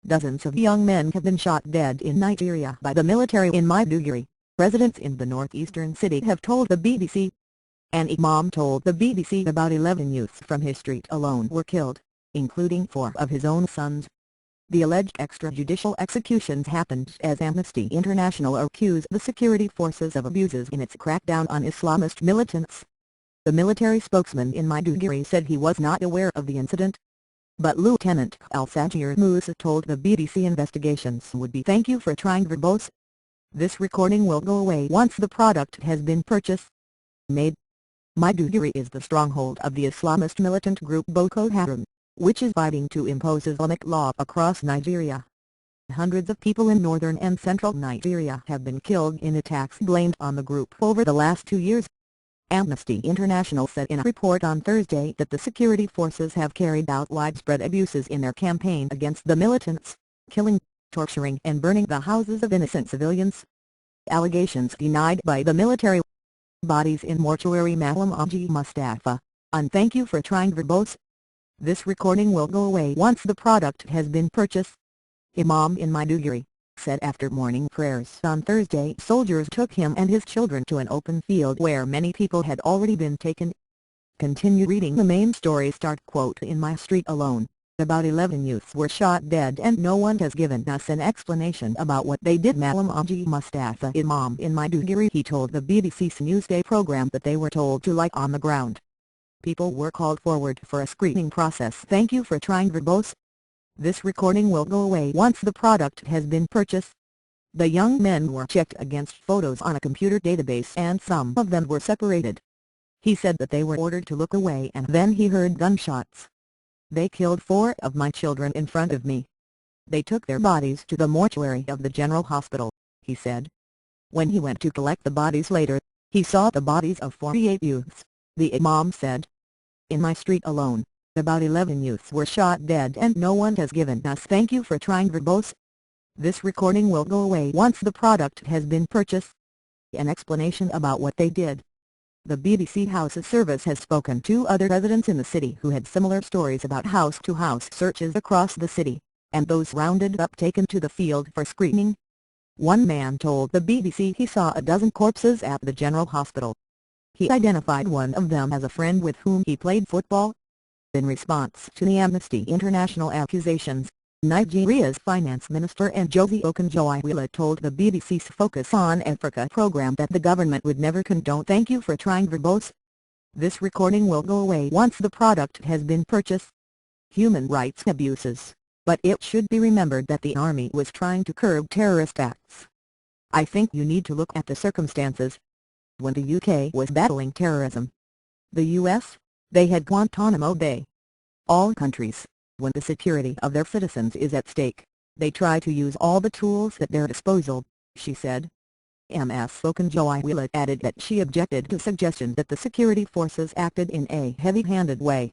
Dozens of young men have been shot dead in Nigeria by the military in Maiduguri, residents in the northeastern city have told the BBC. An imam told the BBC about 11 youths from his street alone were killed, including 4 of his own sons. The alleged extrajudicial executions happened as Amnesty International accused the security forces of abuses in its crackdown on Islamist militants. The military spokesman in Maiduguri said he was not aware of the incident. But Lieutenant Al-Sajir Musa told the BBC investigations would be "Thank you for trying verbose. This recording will go away once the product has been purchased." Made. Maiduguri is the stronghold of the Islamist militant group Boko Haram, which is fighting to impose Islamic law across Nigeria. Hundreds of people in northern and central Nigeria have been killed in attacks blamed on the group over the last 2 years. Amnesty International said in a report on Thursday that the security forces have carried out widespread abuses in their campaign against the militants, killing, torturing and burning the houses of innocent civilians. Allegations denied by the military. Bodies in mortuary Malam Aji Mustafa, and "Thank you for trying verbose. This recording will go away once the product has been purchased." Imam in Maiduguri said after morning prayers on Thursday soldiers took him and his children to an open field where many people had already been taken. Continue reading the main story. Quote, "In my street alone, about 11 youths were shot dead and no one has given us an explanation about what they did." Malam Aji Mustafa, imam in Maiduguri, he told the BBC's Newsday program that they were told to lie on the ground. People were called forward for a screening process. "Thank you for trying verbose. This recording will go away once the product has been purchased." The young men were checked against photos on a computer database and some of them were separated. He said that they were ordered to look away and then he heard gunshots. "They killed 4 of my children in front of me. They took their bodies to the mortuary of the general hospital," he said. When he went to collect the bodies later, he saw the bodies of 48 youths, the imam said. "In my street alone, about 11 youths were shot dead and no one has given us "Thank you for trying verbose. This recording will go away once the product has been purchased." An explanation about what they did. The BBC House Service has spoken to other residents in the city who had similar stories about house-to-house searches across the city, and those rounded up taken to the field for screening. One man told the BBC he saw a dozen corpses at the general hospital. He identified one of them as a friend with whom he played football. In response to the Amnesty International accusations, Nigeria's finance minister Ngozi Okonjo-Iweala told the BBC's Focus on Africa program that the government would never condone "Thank you for trying verbose. This recording will go away once the product has been purchased." Human rights abuses, but it should be remembered that the army was trying to curb terrorist acts. "I think you need to look at the circumstances. When the UK was battling terrorism, the US, they had Guantanamo Bay. All countries, when the security of their citizens is at stake, they try to use all the tools at their disposal," she said. Ms. Okonjo-Iweala added that she objected to suggestions that the security forces acted in a heavy-handed way.